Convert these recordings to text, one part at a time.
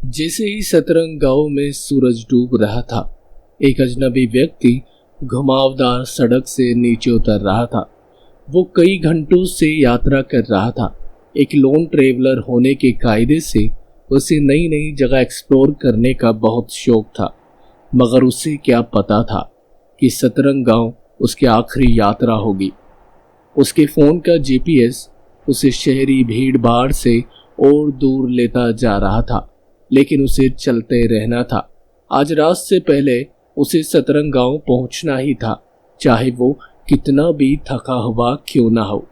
जैसे ही सतरंग गांव में सूरज डूब रहा था, एक अजनबी व्यक्ति घुमावदार सड़क से नीचे उतर रहा था। वो कई घंटों से यात्रा कर रहा था। एक लोन ट्रेवलर होने के कायदे से उसे नई नई जगह एक्सप्लोर करने का बहुत शौक था, मगर उसे क्या पता था कि सतरंग गांव उसकी आखिरी यात्रा होगी। उसके फ़ोन का जीपीएस उसे शहरी भीड़ भाड़ से और दूर लेता जा रहा था, लेकिन उसे चलते रहना था। आज रात से पहले उसे सतरंग गांव पहुंचना ही था, चाहे वो कितना भी थका हुआ क्यों ना हो।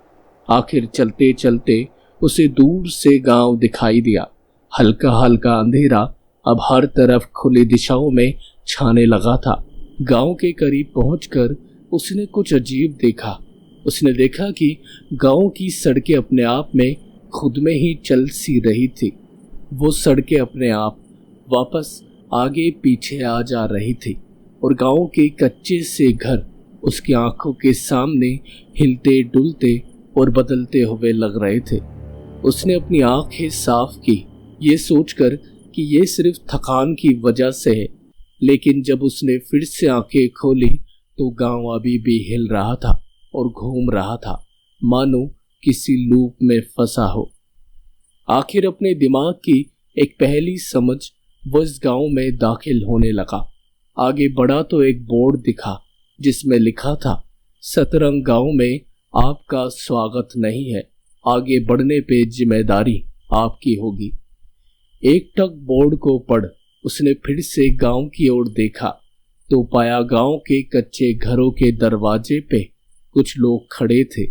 आखिर चलते चलते उसे दूर से गांव दिखाई दिया। हल्का हल्का अंधेरा अब हर तरफ खुली दिशाओं में छाने लगा था। गांव के करीब पहुंचकर उसने कुछ अजीब देखा। उसने देखा कि गांव की सड़कें अपने आप में खुद में ही चल सी रही थी। वो सड़कें अपने आप वापस आगे पीछे आ जा रही थी और गांव के कच्चे से घर उसकी आंखों के सामने हिलते डुलते और बदलते हुए लग रहे थे। उसने अपनी आंखें साफ की, ये सोचकर कि ये सिर्फ थकान की वजह से है, लेकिन जब उसने फिर से आंखें खोली तो गांव अभी भी हिल रहा था और घूम रहा था, मानो किसी लूप में फंसा हो। आखिर अपने दिमाग की एक पहली समझ वो इस गांव में दाखिल होने लगा। आगे बढ़ा तो एक बोर्ड दिखा जिसमें लिखा था, सतरंग गांव में आपका स्वागत नहीं है, आगे बढ़ने पे जिम्मेदारी आपकी होगी। एक टक बोर्ड को पढ़ उसने फिर से गांव की ओर देखा तो पाया गांव के कच्चे घरों के दरवाजे पे कुछ लोग खड़े थे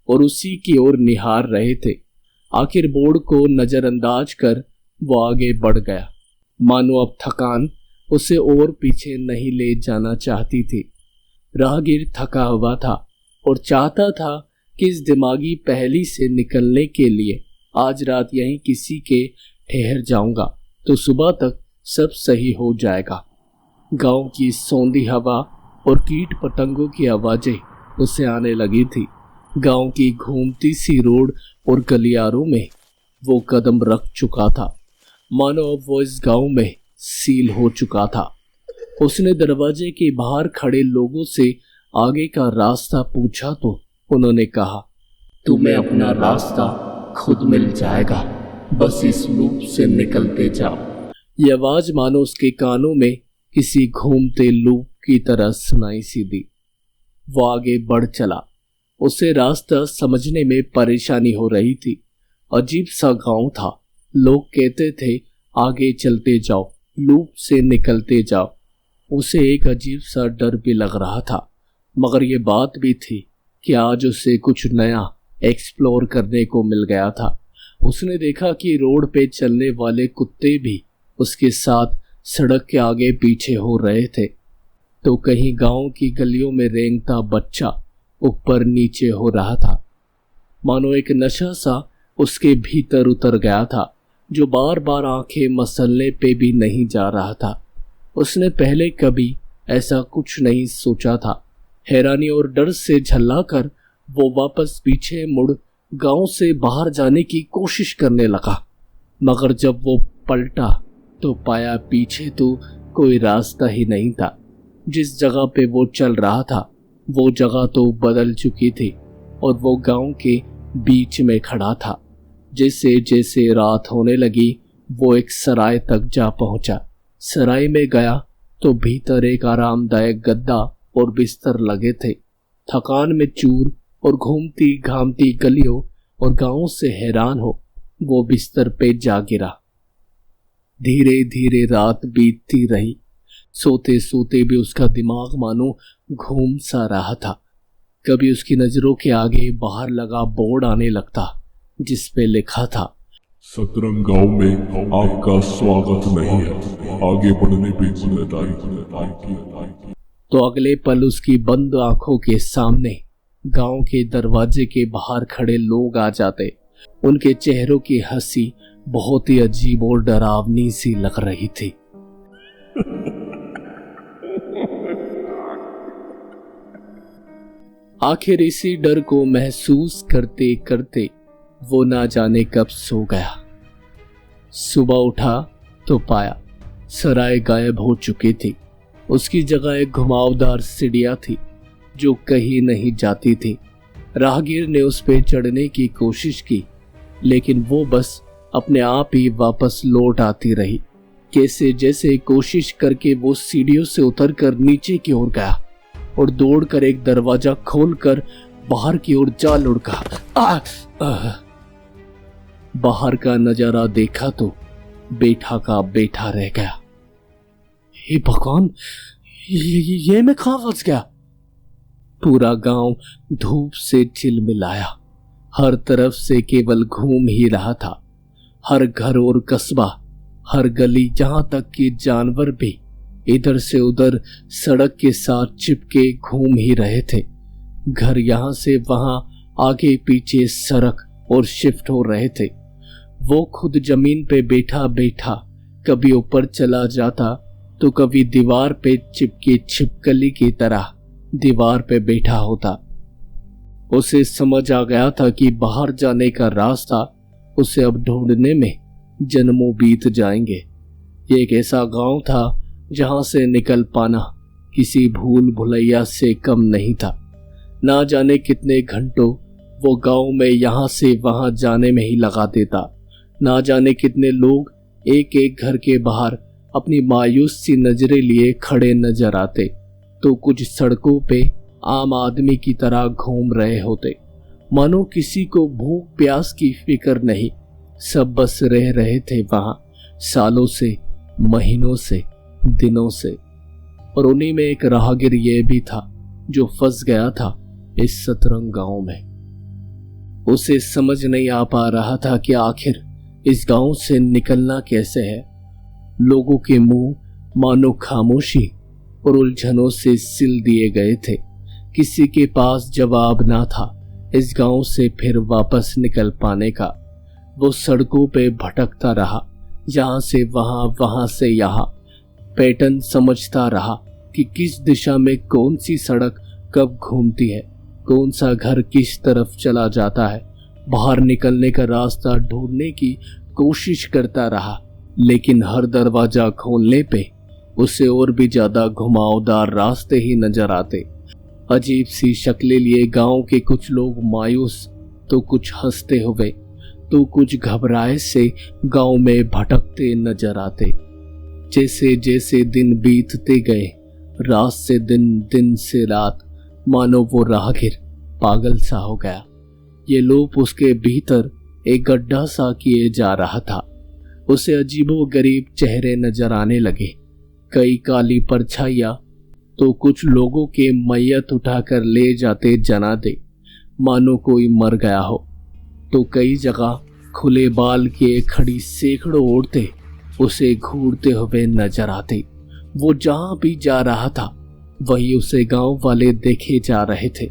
और उसी की ओर निहार रहे थे। आखिर बोर्ड को नजरअंदाज कर वो आगे बढ़ गया, मानो अब थकान उसे और पीछे नहीं ले जाना चाहती थी। राहगीर थका हुआ था और चाहता था कि इस दिमागी पहेली से निकलने के लिए आज रात यहीं किसी के ठहर जाऊंगा तो सुबह तक सब सही हो जाएगा। गांव की सौंधी हवा और कीट पतंगों की आवाजें उसे आने लगी थी। गांव की घूमती सी रोड और गलियारों में वो कदम रख चुका था, मानो अब वो इस गांव में सील हो चुका था। उसने दरवाजे के बाहर खड़े लोगों से आगे का रास्ता पूछा तो उन्होंने कहा, तुम्हें अपना रास्ता खुद मिल जाएगा, बस इस लूप से निकलते जाओ। ये आवाज मानो उसके कानों में किसी घूमते लूप की तरह सुनाई सी दी। वो आगे बढ़ चला। उसे रास्ता समझने में परेशानी हो रही थी। अजीब सा गांव था। लोग कहते थे आगे चलते जाओ, लूप से निकलते जाओ। उसे एक अजीब सा डर भी लग रहा था, मगर ये बात भी थी कि आज उसे कुछ नया एक्सप्लोर करने को मिल गया था। उसने देखा कि रोड पे चलने वाले कुत्ते भी उसके साथ सड़क के आगे पीछे हो रहे थे, तो कहीं गांव की गलियों में रेंगता बच्चा ऊपर नीचे हो रहा था। मानो एक नशा सा उसके भीतर उतर गया था, जो बार बार आंखें मसलने पे भी नहीं जा रहा था। उसने पहले कभी ऐसा कुछ नहीं सोचा था। हैरानी और डर से झल्लाकर वो वापस पीछे मुड़ गांव से बाहर जाने की कोशिश करने लगा, मगर जब वो पलटा तो पाया पीछे तो कोई रास्ता ही नहीं था। जिस जगह पे वो चल रहा था वो जगह तो बदल चुकी थी और वो गांव के बीच में खड़ा था। जैसे जैसे रात होने लगी वो एक सराय तक जा पहुंचा। सराय में गया तो भीतर एक आरामदायक गद्दा और बिस्तर लगे थे। थकान में चूर और घूमती घामती गलियों और गांव से हैरान हो वो बिस्तर पे जा गिरा। धीरे धीरे रात बीतती रही। सोते सोते भी उसका दिमाग मानो घूम सा रहा था। कभी उसकी नजरों के आगे बाहर लगा बोर्ड आने लगता जिस पे लिखा था, सतरंग गांव में आपका स्वागत नहीं है, आगे बढ़ने पे जिम्मेदारी। तो अगले पल उसकी बंद आंखों के सामने गांव के दरवाजे के बाहर खड़े लोग आ जाते। उनके चेहरों की हंसी बहुत ही अजीब और डरावनी सी लग रही थी। आखिर इसी डर को महसूस करते करते वो ना जाने कब सो गया। सुबह उठा तो पाया सराय गायब हो चुकी थी। उसकी जगह एक घुमावदार सीढ़ियां थी जो कहीं नहीं जाती थी। राहगीर ने उस पे चढ़ने की कोशिश की, लेकिन वो बस अपने आप ही वापस लौट आती रही। कैसे जैसे कोशिश करके वो सीढ़ियों से उतरकर नीचे की ओर गया और दौड़कर एक दरवाजा खोलकर बाहर की ओर जा लुढ़का। बाहर का नजारा देखा तो बैठा का बैठा रह गया। हे भगवान, ये मैं कहां फंस गया? पूरा गांव धूप से चिलमिलाया। हर तरफ से केवल घूम ही रहा था। हर घर और कस्बा, हर गली, जहां तक कि जानवर भी इधर से उधर सड़क के साथ चिपके घूम ही रहे थे। घर यहां से वहां, आगे पीछे सड़क और शिफ्ट हो रहे थे। वो खुद जमीन पे बैठा बैठा कभी ऊपर चला जाता तो कभी दीवार पे चिपकी छिपकली की तरह दीवार पे बैठा होता। उसे समझ आ गया था कि बाहर जाने का रास्ता उसे अब ढूंढने में जन्मों बीत जाएंगे। ये एक ऐसा गांव था जहां से निकल पाना किसी भूल भुलैया से कम नहीं था। ना जाने कितने घंटों वो गांव में यहां से वहां जाने में ही लगा देता। ना जाने कितने लोग एक एक घर के बाहर अपनी मायूस सी नजरें लिए खड़े नजर आते, तो कुछ सड़कों पे आम आदमी की तरह घूम रहे होते, मानो किसी को भूख प्यास की फिक्र नहीं। सब बस रह रहे थे वहां, सालों से, महीनों से, दिनों से। और उन्हीं में एक राहगीर ये भी था जो फंस गया था इस सतरंग गांव में। उसे समझ नहीं आ पा रहा था कि आखिर इस गांव से निकलना कैसे है। लोगों के मुंह मानो खामोशी और उलझनों से सिल दिए गए थे। किसी के पास जवाब ना था इस गांव से फिर वापस निकल पाने का। वो सड़कों पे भटकता रहा, यहां से वहां, वहां से यहां। पैटर्न समझता रहा कि किस दिशा में कौन सी सड़क कब घूमती है, कौन सा घर किस तरफ चला जाता है। बाहर निकलने का रास्ता ढूंढने की कोशिश करता रहा, लेकिन हर दरवाजा खोलने पे उसे और भी ज्यादा घुमावदार रास्ते ही नजर आते। अजीब सी शक्लें लिए गांव के कुछ लोग मायूस, तो कुछ हंसते हुए, तो कुछ घबराए से गांव में भटकते नजर आते। जैसे जैसे दिन बीतते गए, रात से दिन, दिन से रात, मानो वो राहगीर पागल सा हो गया। ये लोप उसके भीतर एक गड्ढा सा किए जा रहा था। उसे अजीबो गरीब चेहरे नजर आने लगे, कई काली परछाइयां, तो कुछ लोगों के मैयत उठाकर ले जाते जनादे, मानो कोई मर गया हो। तो कई जगह खुले बाल किए खड़ी सैकड़ों औरतें उसे घूरते हुए नजर आते। वो जहां भी जा रहा था वही उसे गांव वाले देखे जा रहे थे।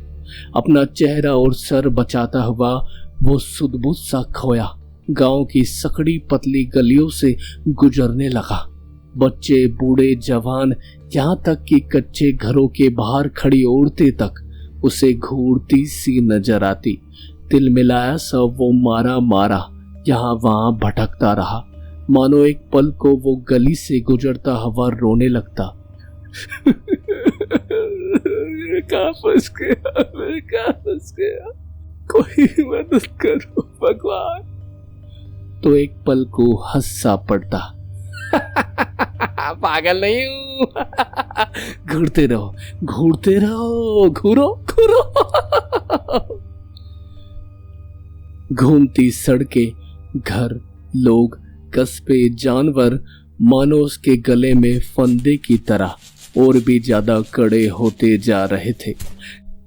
अपना चेहरा और सर बचाता हुआ वो सुध-बुध सा खोया गांव की सकड़ी पतली गलियों से गुजरने लगा। बच्चे, बूढ़े, जवान, यहाँ तक कि कच्चे घरों के बाहर खड़ी औरतें तक उसे घूरती सी नजर आती। तिल मिलाया सब वो मारा मारा यहाँ वहां भटकता रहा, मानो एक पल को वो गली से गुजरता हुआ रोने लगता। कहाँ फंस गया, कोई मदद करो भगवान। तो एक पल को हंसा पड़ता। पागल नहीं हूं। घूरते रहो, घूरो। घूमती सड़कें, घर, लोग, कस्बे, जानवर मानो उसके गले में फंदे की तरह और भी ज्यादा कड़े होते जा रहे थे।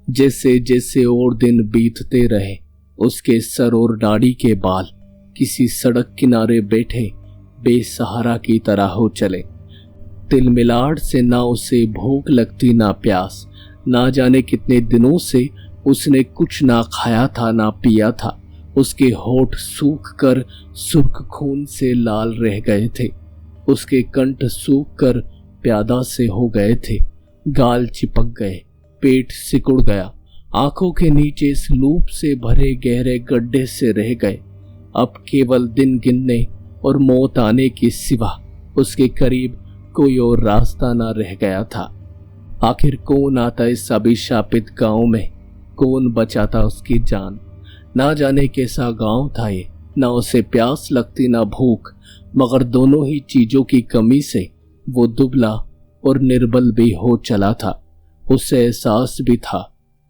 जैसे जैसे और दिन बीतते रहे, उसके सर और दाढ़ी के बाल किसी सड़क किनारे बैठे बेसहारा की तरह हो चले। तिलमिलाट से ना उसे भूख लगती ना प्यास। ना जाने कितने दिनों से उसने कुछ ना खाया था ना पिया था। उसके होठ सूख कर सुर्ख खून से लाल रह गए थे। उसके कंठ सूख कर प्यादा से हो गए थे। गाल चिपक गए, पेट सिकुड़ गया, आंखों के नीचे इस लूप से भरे गहरे गड्ढे से रह गए। अब केवल दिन गिनने और मौत आने के सिवा उसके करीब कोई और रास्ता ना रह गया था। आखिर कौन आता इस अभिशापित गांव में, कौन बचाता उसकी जान। ना जाने कैसा गांव था ये, ना उसे प्यास लगती ना भूख, मगर दोनों ही चीजों की कमी से वो दुबला और निर्बल भी हो चला था। उसे एहसास भी था,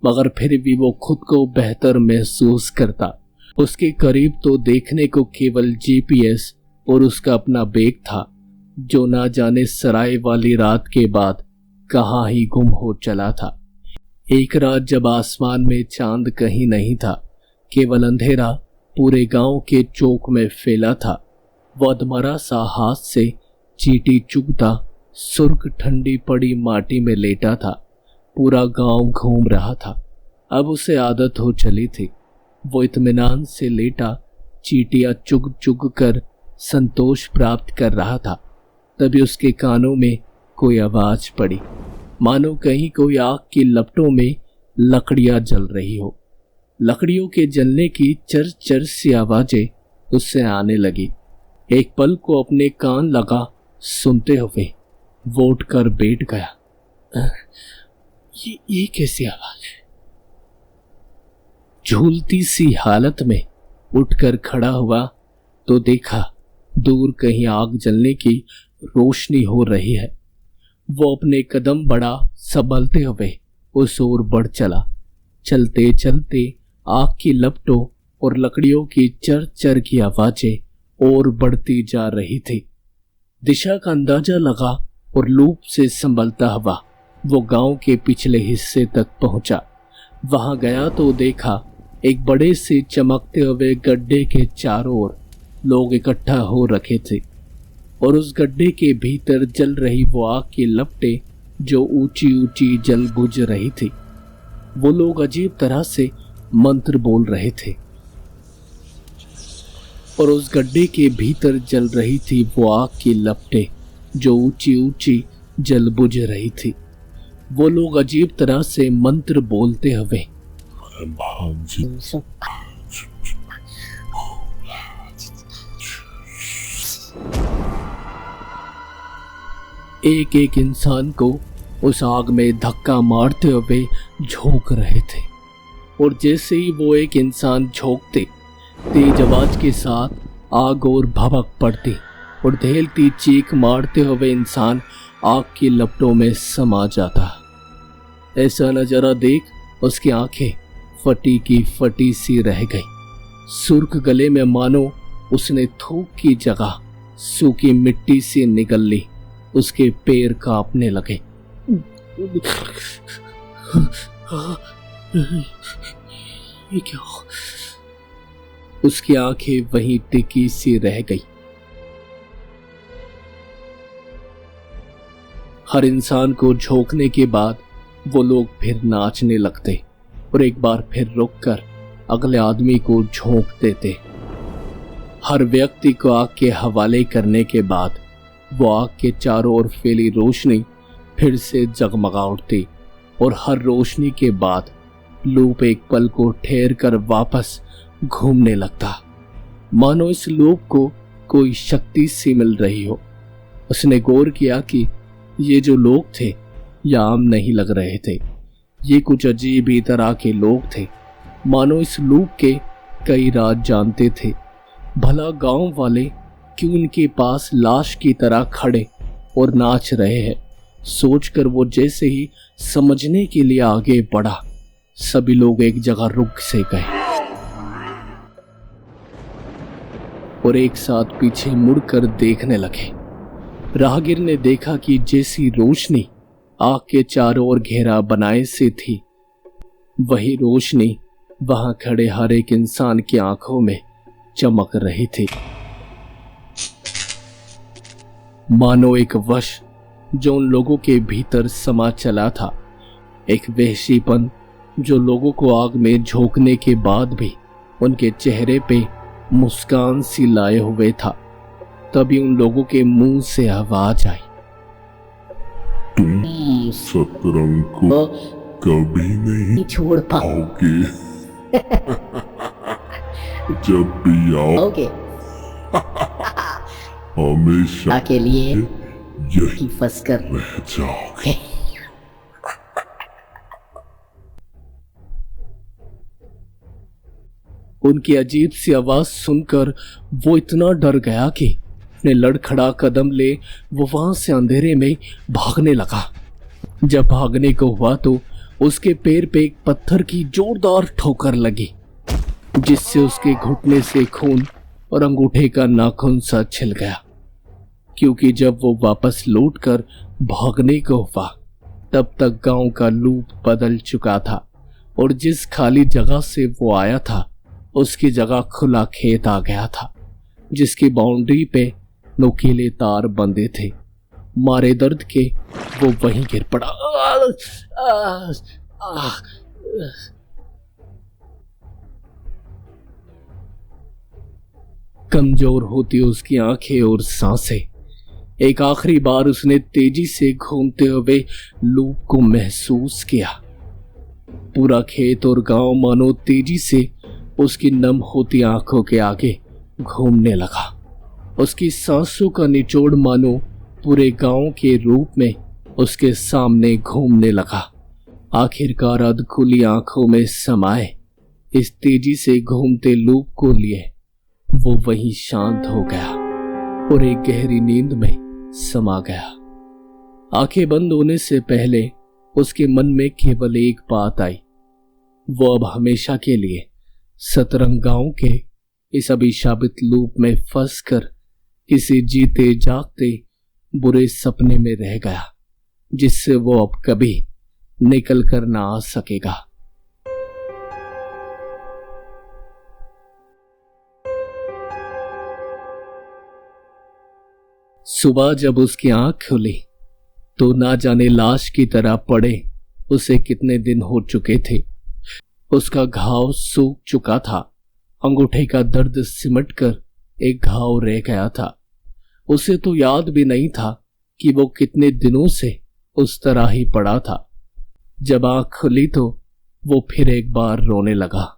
मगर फिर भी वो खुद को बेहतर महसूस करता। उसके करीब तो देखने को केवल जीपीएस और उसका अपना बैग था, जो ना जाने सराय वाली रात के बाद कहाँ ही गुम हो चला था। एक रात जब आसमान में चांद कहीं नहीं था, केवल अंधेरा पूरे गांव के चौक में फैला था, वो अधमरा सा हाथ से चींटी चुगता सुर्ख ठंडी पड़ी माटी में लेटा था। पूरा गांव घूम रहा था। अब उसे आदत हो चली थी। वो इत्मीनान से लेटा चींटियां चुग चुग कर संतोष प्राप्त कर रहा था। तभी उसके कानों में कोई आवाज पड़ी, मानो कहीं कोई आग की लपटों में लकड़ियां जल रही हो। लकड़ियों के जलने की चर चर सी आवाजें उससे आने लगी। एक पल को अपने कान लगा सुनते हुए वो उठकर बैठ गया। ये कैसी आवाज है? झूलती सी हालत में उठकर खड़ा हुआ तो देखा दूर कहीं आग जलने की रोशनी हो रही है। वो अपने कदम बढ़ा संभलते हुए उस ओर बढ़ चला। चलते चलते आग की लपटों और लकड़ियों की चर चर की आवाजें और बढ़ती जा रही थी। दिशा का अंदाजा लगा और लूप से संभलता हुआ वो गांव के पिछले हिस्से तक पहुंचा। वहां गया तो देखा एक बड़े से चमकते हुए गड्ढे के चारों ओर लोग इकट्ठा हो रखे थे और उस गड्ढे के भीतर जल रही वो आग की लपटें जो ऊंची ऊंची जल बुझ रही थी। वो लोग अजीब तरह से मंत्र बोल रहे थे और उस गड्ढे के भीतर जल रही थी वो आग की लपटें जो ऊंची ऊंची जल बुझ रही थी। वो लोग अजीब तरह से मंत्र बोलते हुए एक एक इंसान को उस आग में धक्का मारते हुए झोंक रहे थे और जैसे ही वो एक इंसान झोंकते, तेज आवाज के साथ आग और भभक पड़ती और दहलती चीख मारते हुए इंसान आग की लपटों में समा जाता। ऐसा नजारा देख उसकी आंखें फटी की फटी सी रह गई। सुर्ख गले में मानो उसने थूक की जगह सूखी मिट्टी से निगल ली। उसके पैर कांपने लगे। ये क्या? उसकी आंखें वहीं टिकी सी रह गई। हर इंसान को झोंकने के बाद वो लोग फिर नाचने लगते और एक बार फिर रुककर अगले आदमी को झोंक देते। हर व्यक्ति को आग के हवाले करने के बाद वो आग के चारों ओर फैली रोशनी फिर से जगमगा उठती और हर रोशनी के बाद लूप एक पल को ठहर कर वापस घूमने लगता, मानो इस लूप को कोई शक्ति सी मिल रही हो। उसने गौर किया कि ये जो लोग थे ये आम नहीं लग रहे थे। ये कुछ अजीब ही तरह के लोग थे, मानो इस लूप के कई राज जानते थे। भला गांव वाले क्यों उनके पास लाश की तरह खड़े और नाच रहे हैं? सोचकर वो जैसे ही समझने के लिए आगे बढ़ा, सभी लोग एक जगह रुक से गए और एक साथ पीछे मुड़कर देखने लगे। राहगीर ने देखा कि जैसी रोशनी आग के चारों ओर घेरा बनाए से थी, वही रोशनी वहां खड़े हर एक इंसान की आंखों में चमक रही थी। मानो एक वश जो उन लोगों के भीतर समा चला था, एक वहशीपन जो लोगों को आग में झोंकने के बाद भी उनके चेहरे पे मुस्कान सी लाए हुए था। तभी उन लोगों के मुंह से आवाज आई, तुम सतरंग को कभी नहीं छोड़ पाओगे। जब भी आओगे हमेशा के लिए यही फंस कर रह जाओगे। उनकी अजीब सी आवाज सुनकर वो इतना डर गया कि अपने लड़खड़ा कदम ले वो वहां से अंधेरे में भागने लगा। जब भागने को हुआ तो उसके पैर पे एक पत्थर की जोरदार ठोकर लगी, जिससे उसके घुटने से खून और अंगूठे का नाखून सा छिल गया। क्योंकि जब वो वापस लौटकर भागने को हुआ तब तक गांव का लूप बदल चुका था और जिस खाली जगह से वो आया था उसकी जगह खुला खेत आ गया था, जिसकी बाउंड्री पे नुकीले तार बंधे थे। मारे दर्द के वो वहीं गिर पड़ा। कमजोर होती उसकी आंखें और सांसें। एक आखिरी बार उसने तेजी से घूमते हुए लूप को महसूस किया। पूरा खेत और गांव मानो तेजी से उसकी नम होती आंखों के आगे घूमने लगा। उसकी सांसों का निचोड़ मानो पूरे गांव के रूप में उसके सामने घूमने लगा। आखिरकार अध खुली आंखों में समाये इस तेजी से घूमते लूप को लिए वो वहीं शांत हो गया और एक गहरी नींद में समा गया। आंखें बंद होने से पहले उसके मन में केवल एक बात आई। वो अब हमेशा के लिए सतरंग गांव के इस अभिशापित लूप में फंसकर किसी जीते जागते बुरे सपने में रह गया, जिससे वो अब कभी निकल कर ना आ सकेगा। सुबह जब उसकी आंख खुली तो ना जाने लाश की तरह पड़े उसे कितने दिन हो चुके थे। उसका घाव सूख चुका था, अंगूठे का दर्द सिमट कर एक घाव रह गया था। उसे तो याद भी नहीं था कि वो कितने दिनों से उस तरह ही पड़ा था। जब आंख खुली तो वो फिर एक बार रोने लगा।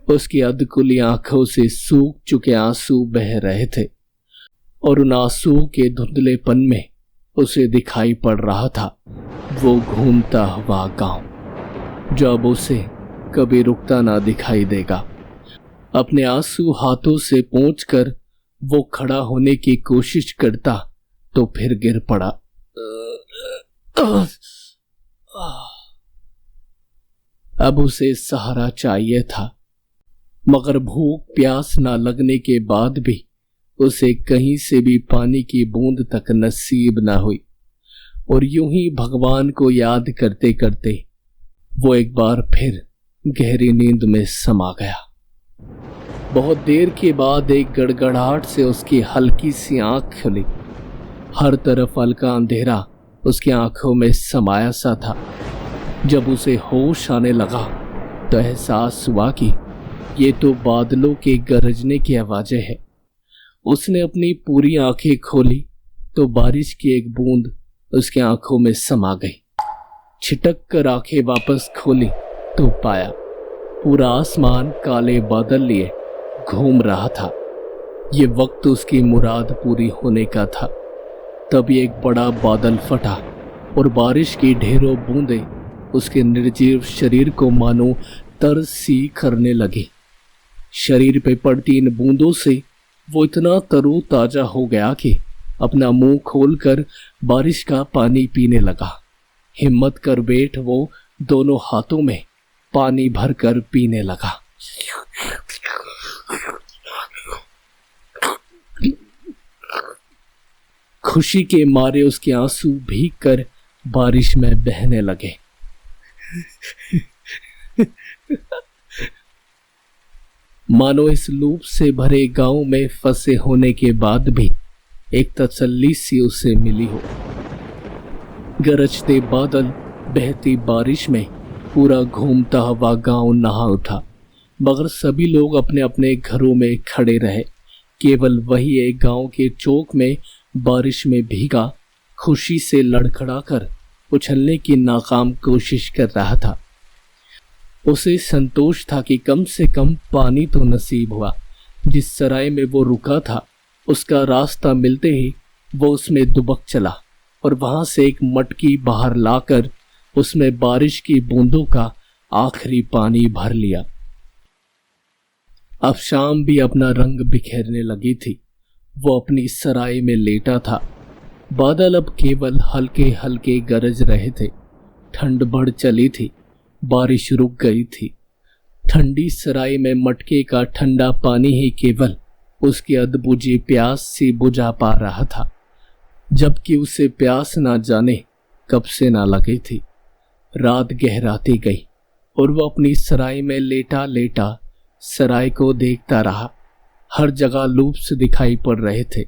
उसकी अधकुली आंखों से सूख चुके आंसू बह रहे थे और उन आंसुओं के धुंधलेपन में उसे दिखाई पड़ रहा था वो घूमता हुआ गांव, जो अब उसे कभी रुकता ना दिखाई देगा। अपने आंसू हाथों से पोंछकर वो खड़ा होने की कोशिश करता तो फिर गिर पड़ा। अब उसे सहारा चाहिए था, मगर भूख प्यास ना लगने के बाद भी उसे कहीं से भी पानी की बूंद तक नसीब ना हुई। और यूं ही भगवान को याद करते करते वो एक बार फिर गहरी नींद में समा गया। बहुत देर के बाद एक गड़गड़ाहट से उसकी हल्की सी आंख खुली। हर तरफ हल्का अंधेरा उसकी आंखों में समाया सा था। जब उसे होश आने लगा तो एहसास हुआ कि ये तो बादलों के गरजने की आवाजें हैं। उसने अपनी पूरी आंखें खोली तो बारिश की एक बूंद उसकी आंखों में समा गई। छिटक कर आंखें वापस खोली तो पाया पूरा आसमान काले बादल लिए घूम रहा था। ये वक्त उसकी मुराद पूरी होने का था। तभी एक बड़ा बादल फटा और बारिश की ढेरों बूंदें उसके निर्जीव शरीर को मानो तरस सी करने लगी। शरीर पे पड़ती इन बूंदों से वो इतना तरोताजा हो गया कि अपना मुंह खोलकर बारिश का पानी पीने लगा। हिम्मत कर बैठ वो दोनों हाथों में पानी भरकर पीने लगा। खुशी के मारे उसके आंसू भीग कर बारिश में बहने लगे। मानो इस लूप से भरे गांव में फंसे होने के बाद भी एक तसल्ली सी उसे मिली हो। गरजते बादल, बहती बारिश में पूरा घूमता हुआ गांव नहा उठा, मगर सभी लोग अपने अपने घरों में खड़े रहे। केवल वही एक गांव के चौक में बारिश में भीगा खुशी से लड़खड़ा कर उछलने की नाकाम कोशिश कर रहा था। उसे संतोष था कि कम से कम पानी तो नसीब हुआ। जिस सराय में वो रुका था उसका रास्ता मिलते ही वो उसमें दुबक चला और वहां से एक मटकी बाहर लाकर उसमें बारिश की बूंदों का आखिरी पानी भर लिया। अब शाम भी अपना रंग बिखेरने लगी थी। वो अपनी सराय में लेटा था। बादल अब केवल हल्के हल्के गरज रहे थे। ठंड बढ़ चली थी। बारिश रुक गई थी। ठंडी सराय में मटके का ठंडा पानी ही केवल उसकी अधबुझी प्यास सी बुझा पा रहा था, जबकि उसे प्यास ना जाने कब से ना लगी थी। रात गहराती गई और वो अपनी सराय में लेटा लेटा सराय को देखता रहा। हर जगह लूप्स दिखाई पड़ रहे थे।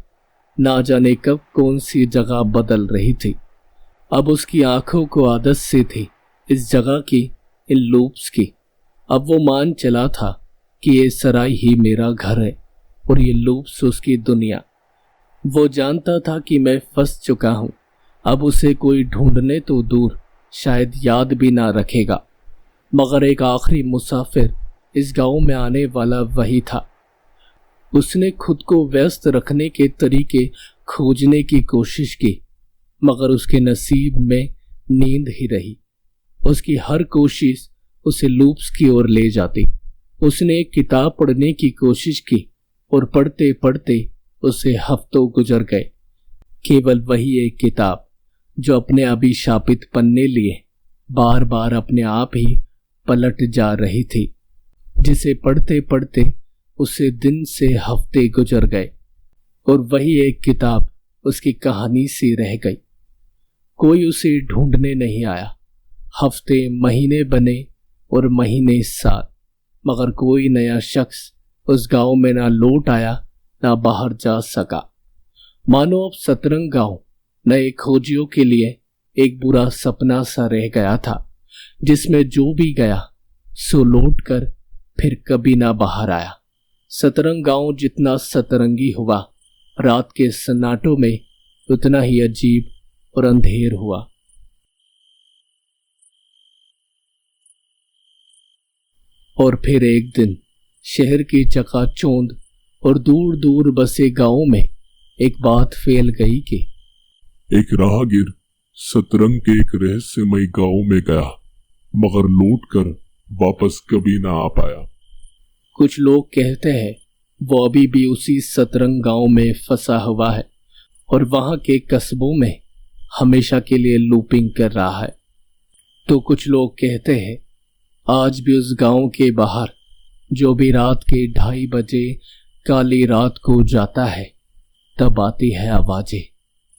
ना जाने कब कौन सी जगह बदल रही थी। अब उसकी आंखों को आदत सी थी इस जगह की, इन लूप्स की। अब वो मान चला था कि ये सराय ही मेरा घर है और ये लूप्स उसकी दुनिया। वो जानता था कि मैं फंस चुका हूं। अब उसे कोई ढूंढने तो दूर, शायद याद भी ना रखेगा। मगर एक आखिरी मुसाफिर इस गांव में आने वाला वही था। उसने खुद को व्यस्त रखने के तरीके खोजने की कोशिश की, मगर उसके नसीब में नींद ही रही। उसकी हर कोशिश उसे लूप्स की ओर ले जाती। उसने एक किताब पढ़ने की कोशिश की और पढ़ते पढ़ते उसे हफ्तों गुजर गए। केवल वही एक किताब जो अपने अभिशापित पन्ने लिए बार बार अपने आप ही पलट जा रही थी, जिसे पढ़ते पढ़ते उसे दिन से हफ्ते गुजर गए और वही एक किताब उसकी कहानी सी रह गई। कोई उसे ढूंढने नहीं आया। हफ्ते महीने बने और महीने साल, मगर कोई नया शख्स उस गांव में ना लौट आया ना बाहर जा सका। मानो अब सतरंग गांव नए खोजियों के लिए एक बुरा सपना सा रह गया था, जिसमें जो भी गया सो लौट कर फिर कभी ना बाहर आया। सतरंग गांव जितना सतरंगी हुआ, रात के सन्नाटों में उतना ही अजीब और अंधेर हुआ। और फिर एक दिन शहर की चकाचौंध और दूर दूर बसे गांवों में एक बात फैल गई कि एक राहगीर सतरंग के एक रहस्यमय गांव में गया, मगर लौटकर वापस कभी ना आ पाया। कुछ लोग कहते हैं वो अभी भी उसी सतरंग गांव में फंसा हुआ है और वहां के कस्बों में हमेशा के लिए लूपिंग कर रहा है। तो कुछ लोग कहते हैं आज भी उस गांव के बाहर जो भी रात के 2:30 बजे काली रात को जाता है, तब आती है आवाजें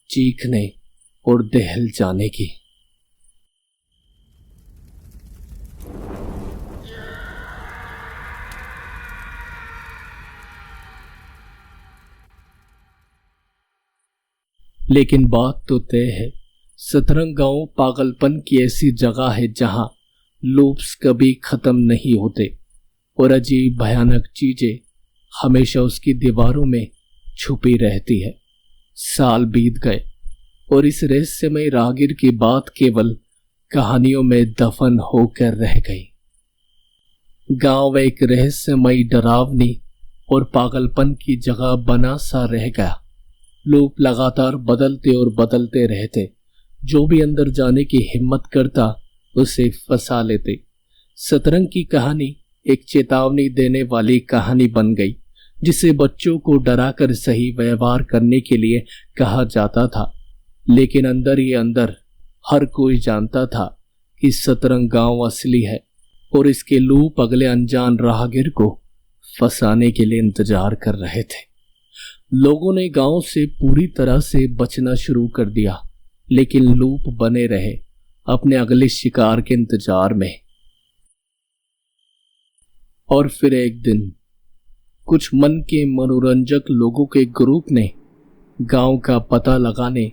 चीखने और दहल जाने की। लेकिन बात तो तय है, सतरंग गांव पागलपन की ऐसी जगह है जहां लूप्स कभी खत्म नहीं होते और अजीब भयानक चीजें हमेशा उसकी दीवारों में छुपी रहती है। साल बीत गए और इस रहस्यमय राहगीर की बात केवल कहानियों में दफन होकर रह गई। गांव एक रहस्यमय, डरावनी और पागलपन की जगह बना सा रह गया। लूप लगातार बदलते और बदलते रहते। जो भी अंदर जाने की हिम्मत करता उसे फंसा लेते। सतरंग की कहानी एक चेतावनी देने वाली कहानी बन गई, जिसे बच्चों को डराकर सही व्यवहार करने के लिए कहा जाता था। लेकिन अंदर ही अंदर हर कोई जानता था कि सतरंग गांव असली है और इसके लूप अगले अनजान राहगीर को फंसाने के लिए इंतजार कर रहे थे। लोगों ने गांव से पूरी तरह से बचना शुरू कर दिया, लेकिन लूप बने रहे अपने अगले शिकार के इंतजार में। और फिर एक दिन कुछ मन के मनोरंजक लोगों के ग्रुप ने गांव का पता लगाने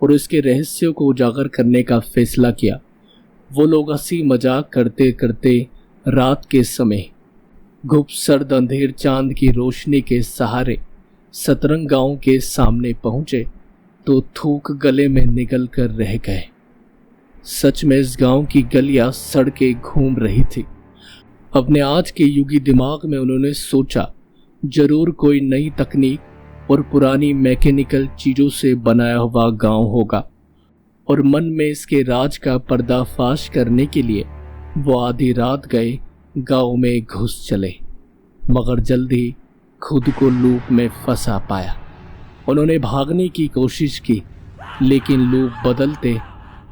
और इसके रहस्यों को उजागर करने का फैसला किया। वो लोग हंसी मजाक करते करते रात के समय गुप्त सर्द अंधेर चांद की रोशनी के सहारे सतरंग गांव के सामने पहुंचे तो थूक गले में निगल कर रह गए। सच में इस गांव की गलियां सड़कें घूम रही थी। अपने आज के युगी दिमाग में उन्होंने सोचा, जरूर कोई नई तकनीक और पुरानी मैकेनिकल चीजों से बनाया हुआ गांव होगा, और मन में इसके राज का पर्दाफाश करने के लिए वो आधी रात गए गांव में घुस चले, मगर जल्दी खुद को लूप में फंसा पाया। उन्होंने भागने की कोशिश की, लेकिन लूप बदलते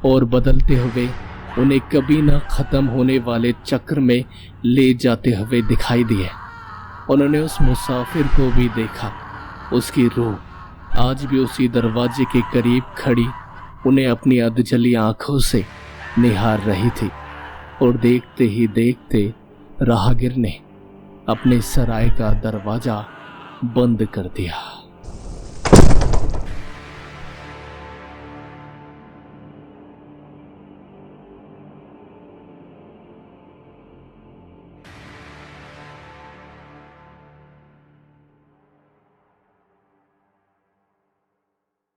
और बदलते हुए उन्हें कभी न खत्म होने वाले चक्र में ले जाते हुए दिखाई दिए। उन्होंने उस मुसाफिर को भी देखा। उसकी रूह आज भी उसी दरवाजे के करीब खड़ी उन्हें अपनी अधजली आंखों से निहार रही थी, और देखते ही देखते राहगीर ने अपने सराय का दरवाजा बंद कर दिया।